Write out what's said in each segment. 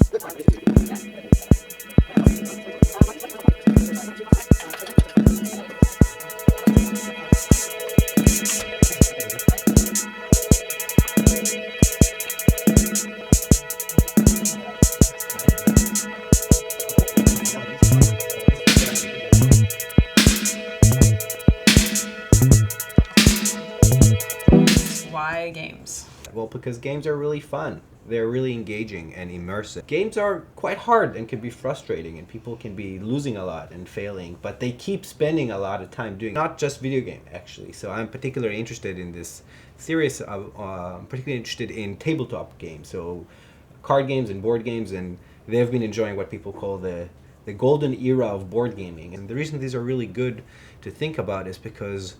Why games? Well, because games are really fun. They're really engaging and immersive. Games are quite hard and can be frustrating, and people can be losing a lot and failing, but they keep spending a lot of time doing it. Not just video game, actually. So I'm particularly interested in this series. I'm particularly interested in tabletop games, so card games and board games, and they've been enjoying what people call the golden era of board gaming. And the reason these are really good to think about is because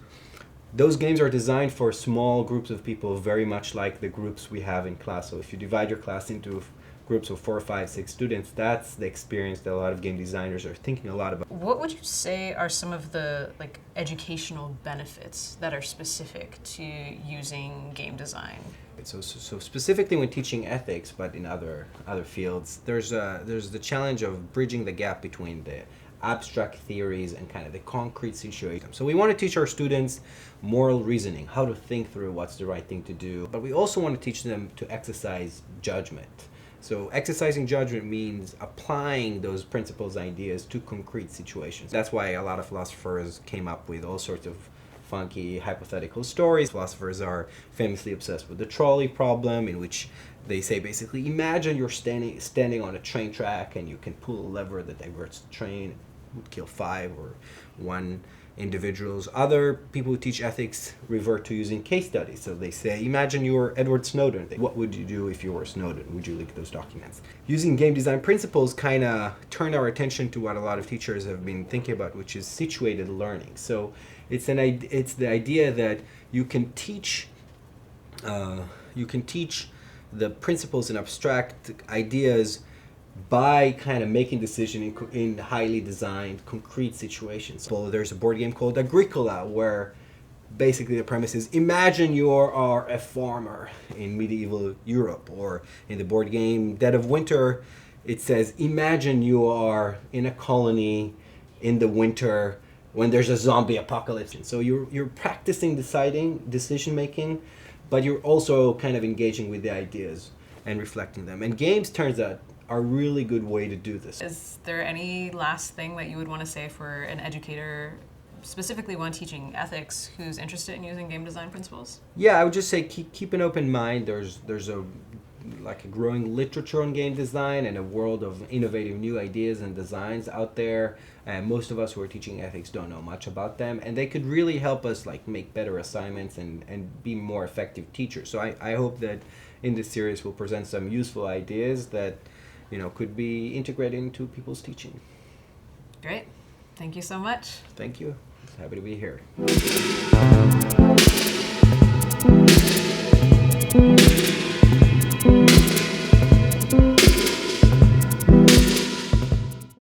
those games are designed for small groups of people, very much like the groups we have in class. So if you divide your class into groups of 4, 5, 6 students, that's the experience that a lot of game designers are thinking a lot about. What would you say are some of the educational benefits that are specific to using game design? So specifically when teaching ethics, but in other fields, there's the challenge of bridging the gap between the abstract theories and kind of the concrete situation. So we want to teach our students moral reasoning, how to think through what's the right thing to do, but we also want to teach them to exercise judgment. So exercising judgment means applying those principles, ideas to concrete situations. That's why a lot of philosophers came up with all sorts of funky hypothetical stories. Philosophers are famously obsessed with the trolley problem, in which they say basically, imagine you're standing on a train track and you can pull a lever that diverts the train. It would kill 5 or 1 individuals. Other people who teach ethics revert to using case studies. So they say, imagine you were Edward Snowden. What would you do if you were Snowden? Would you leak those documents? Using game design principles kind of turned our attention to what a lot of teachers have been thinking about, which is situated learning. So it's the idea that you can teach the principles and abstract ideas by kind of making decisions in highly designed, concrete situations. So there's a board game called Agricola, where basically the premise is, imagine you are a farmer in medieval Europe. Or in the board game Dead of Winter, it says, imagine you are in a colony in the winter when there's a zombie apocalypse. So you're practicing decision making, but you're also kind of engaging with the ideas and reflecting them. And games, turns out, are a really good way to do this. Is there any last thing that you would want to say for an educator, specifically one teaching ethics, who's interested in using game design principles? Yeah, I would just say keep an open mind. There's a growing literature on game design and a world of innovative new ideas and designs out there. And most of us who are teaching ethics don't know much about them, and they could really help us make better assignments and be more effective teachers. So I hope that in this series we'll present some useful ideas that could be integrated into people's teaching. Great. Thank you so much. Thank you. Happy to be here.